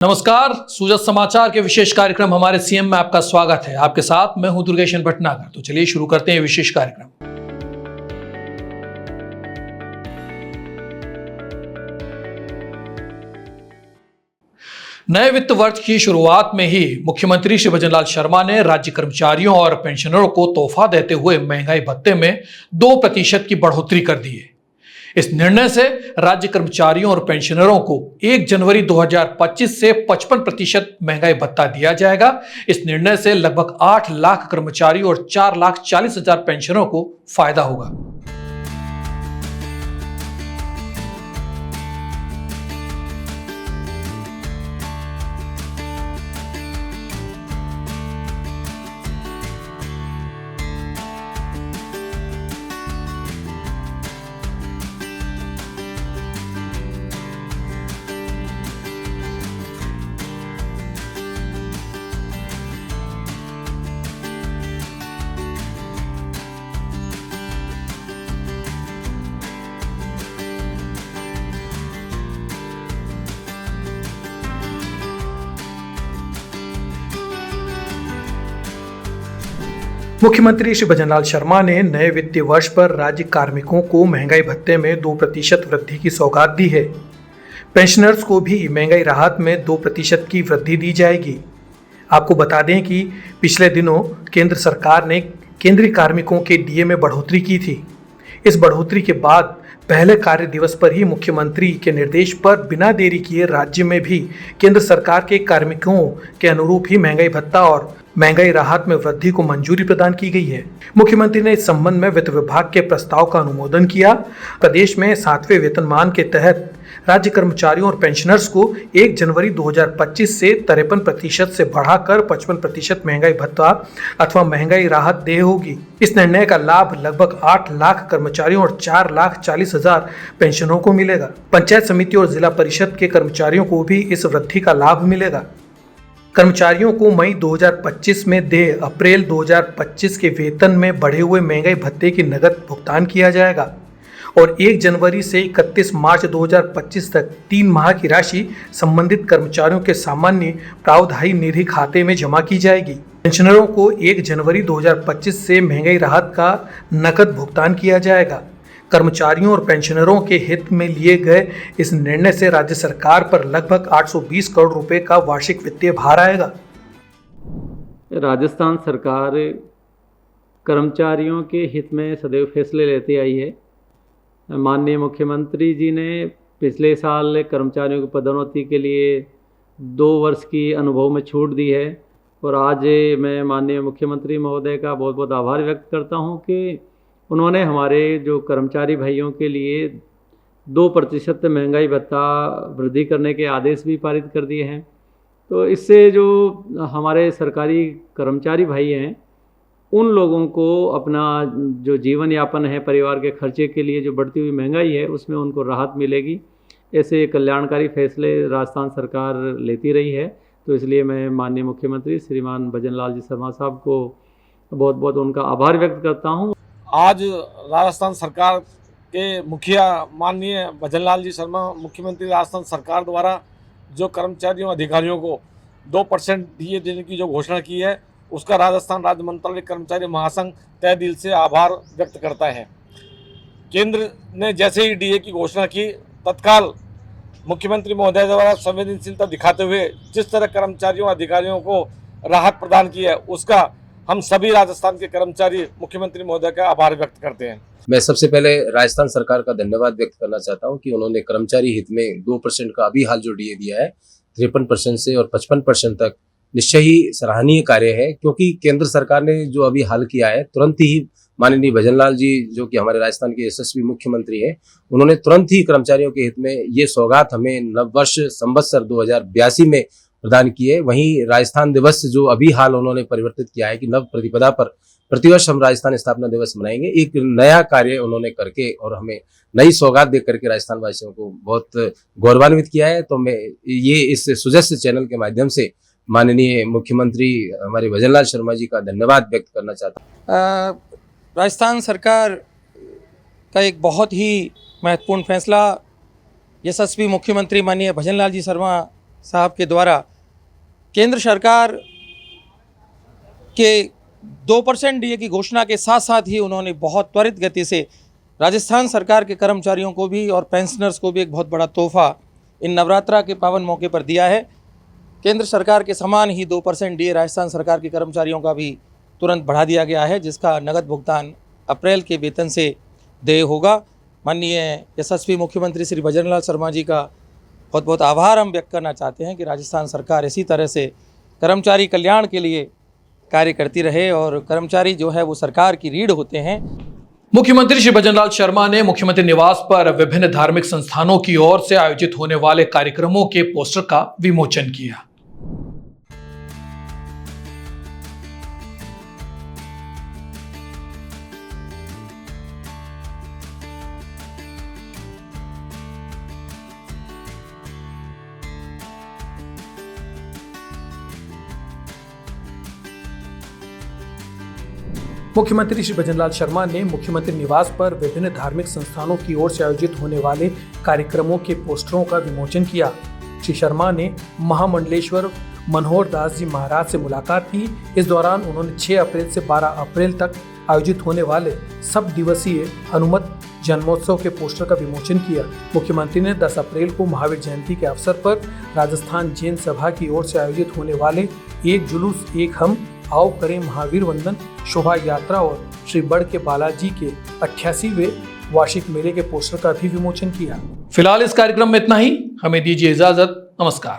नमस्कार, सूजत समाचार के विशेष कार्यक्रम हमारे सीएम में आपका स्वागत है। आपके साथ मैं हूं दुर्गेशन भटनागर। तो चलिए शुरू करते हैं विशेष कार्यक्रम। नए वित्त वर्ष की शुरुआत में ही मुख्यमंत्री श्री भजनलाल शर्मा ने राज्य कर्मचारियों और पेंशनरों को तोहफा देते हुए महंगाई भत्ते में 2% की बढ़ोतरी कर दी है। इस निर्णय से राज्य कर्मचारियों और पेंशनरों को 1 जनवरी 2025 से 55% महंगाई भत्ता दिया जाएगा। इस निर्णय से लगभग 8 लाख कर्मचारियों और 4,40,000 पेंशनरों को फायदा होगा। मुख्यमंत्री श्री भजनलाल शर्मा ने नए वित्तीय वर्ष पर राज्य कार्मिकों को महंगाई भत्ते में 2% वृद्धि की सौगात दी है। पेंशनर्स को भी महंगाई राहत में 2% की वृद्धि दी जाएगी। आपको बता दें कि पिछले दिनों केंद्र सरकार ने केंद्रीय कार्मिकों के डीए में बढ़ोतरी की थी। इस बढ़ोतरी के बाद पहले कार्य दिवस पर ही मुख्यमंत्री के निर्देश पर बिना देरी किए राज्य में भी केंद्र सरकार के कार्मिकों के अनुरूप ही महंगाई भत्ता और महंगाई राहत में वृद्धि को मंजूरी प्रदान की गई है। मुख्यमंत्री ने इस संबंध में वित्त विभाग के प्रस्ताव का अनुमोदन किया। प्रदेश में 7वें वेतनमान के तहत राज्य कर्मचारियों और पेंशनर्स को 1 जनवरी 2025 से 53% से बढ़ाकर 55% महंगाई भत्ता अथवा महंगाई राहत देय होगी। इस निर्णय का लाभ लगभग 8 लाख कर्मचारियों और 4,40,000 पेंशनरों को मिलेगा। पंचायत समिति और जिला परिषद के कर्मचारियों को भी इस वृद्धि का लाभ मिलेगा। कर्मचारियों को मई 2025 में देय अप्रैल 2025 के वेतन में बढ़े हुए महंगाई भत्ते की नकद भुगतान किया जाएगा और 1 जनवरी से 31 मार्च 2025 तक 3 माह की राशि संबंधित कर्मचारियों के सामान्य प्रावधायी निधि खाते में जमा की जाएगी। पेंशनरों को 1 जनवरी 2025 से महंगाई राहत का नकद भुगतान किया जाएगा। कर्मचारियों और पेंशनरों के हित में लिए गए इस निर्णय से राज्य सरकार पर लगभग 820 करोड़ रुपए का वार्षिक वित्तीय भार आएगा। राजस्थान सरकार कर्मचारियों के हित में सदैव फैसले लेती आई है। माननीय मुख्यमंत्री जी ने पिछले साल कर्मचारियों की पदोन्नति के लिए 2 वर्ष की अनुभव में छूट दी है और आज मैं माननीय मुख्यमंत्री महोदय का बहुत बहुत आभार व्यक्त करता हूं कि उन्होंने हमारे जो कर्मचारी भाइयों के लिए 2% महंगाई भत्ता वृद्धि करने के आदेश भी पारित कर दिए हैं। तो इससे जो हमारे सरकारी कर्मचारी भाई हैं उन लोगों को अपना जो जीवन यापन है, परिवार के खर्चे के लिए जो बढ़ती हुई महंगाई है उसमें उनको राहत मिलेगी। ऐसे कल्याणकारी फैसले राजस्थान सरकार लेती रही है। तो इसलिए मैं माननीय मुख्यमंत्री श्रीमान भजनलाल जी शर्मा साहब को बहुत बहुत उनका आभार व्यक्त करता हूँ। आज राजस्थान सरकार के मुखिया माननीय भजनलाल जी शर्मा मुख्यमंत्री राजस्थान सरकार द्वारा जो कर्मचारियों अधिकारियों को 2% डीए देने की जो घोषणा की है उसका राजस्थान राज्य मंत्रालय कर्मचारी महासंघ तहे दिल से आभार व्यक्त करता है। केंद्र ने जैसे ही डीए की घोषणा की तत्काल मुख्यमंत्री महोदय द्वारा संवेदनशीलता दिखाते हुए जिस तरह कर्मचारियों अधिकारियों को राहत प्रदान की है उसका हम सभी राजस्थान के कर्मचारी मुख्यमंत्री महोदय का आभार व्यक्त करते हैं। मैं सबसे पहले राजस्थान सरकार का धन्यवाद व्यक्त करना चाहता हूं कि उन्होंने कर्मचारी हित में 2% का अभी हाल जो डीए दिया है 53% से और 55% तक निश्चय ही सराहनीय कार्य है, क्योंकि केंद्र सरकार ने जो अभी हाल किया है तुरंत ही माननीय भजनलाल जी जो कि हमारे राजस्थान के यशस्वी मुख्यमंत्री हैं उन्होंने तुरंत ही कर्मचारियों के हित में ये सौगात हमें नववर्ष संवत्सर 2082 में प्रदान किए। वहीं राजस्थान दिवस जो अभी हाल उन्होंने परिवर्तित किया है कि नव प्रतिपदा पर प्रतिवर्ष हम राजस्थान स्थापना दिवस मनाएंगे। एक नया कार्य उन्होंने करके और हमें नई सौगात दे करके राजस्थान वासियों को बहुत गौरवान्वित किया है। तो मैं ये इस सुजस्य चैनल के माध्यम से माननीय मुख्यमंत्री हमारे भजनलाल शर्मा जी का धन्यवाद व्यक्त करना चाहता हूँ। राजस्थान सरकार का एक बहुत ही महत्वपूर्ण फैसला यशस्वी मुख्यमंत्री माननीय भजनलाल जी शर्मा साहब के द्वारा केंद्र सरकार के 2% डीए की घोषणा के साथ साथ ही उन्होंने बहुत त्वरित गति से राजस्थान सरकार के कर्मचारियों को भी और पेंशनर्स को भी एक बहुत बड़ा तोहफा इन नवरात्रा के पावन मौके पर दिया है। केंद्र सरकार के समान ही 2% डीए राजस्थान सरकार के कर्मचारियों का भी तुरंत बढ़ा दिया गया है, जिसका नगद भुगतान अप्रैल के वेतन से देय होगा। माननीय यशस्वी मुख्यमंत्री श्री भजनलाल शर्मा जी का बहुत बहुत आभार हम व्यक्त करना चाहते हैं कि राजस्थान सरकार इसी तरह से कर्मचारी कल्याण के लिए कार्य करती रहे और कर्मचारी जो है वो सरकार की रीढ़ होते हैं। मुख्यमंत्री श्री भजनलाल शर्मा ने मुख्यमंत्री निवास पर विभिन्न धार्मिक संस्थानों की ओर से आयोजित होने वाले कार्यक्रमों के पोस्टर का विमोचन किया। मुख्यमंत्री श्री भजनलाल शर्मा ने मुख्यमंत्री निवास पर विभिन्न धार्मिक संस्थानों की ओर से आयोजित होने वाले कार्यक्रमों के पोस्टरों का विमोचन किया। श्री शर्मा ने महामंडलेश्वर मनोहर दास जी महाराज से मुलाकात की। इस दौरान उन्होंने 6 अप्रैल से 12 अप्रैल तक आयोजित होने वाले सब दिवसीय हनुमत जन्मोत्सव के पोस्टर का विमोचन किया। मुख्यमंत्री ने 10 अप्रैल को महावीर जयंती के अवसर पर राजस्थान जैन सभा की ओर से आयोजित होने वाले एक जुलूस एक हम आओ करें महावीर वंदन शोभा यात्रा और श्री बड़ के बालाजी के 88वें वार्षिक मेले के पोस्टर का भी विमोचन किया। फिलहाल इस कार्यक्रम में इतना ही। हमें दीजिए इजाजत। नमस्कार।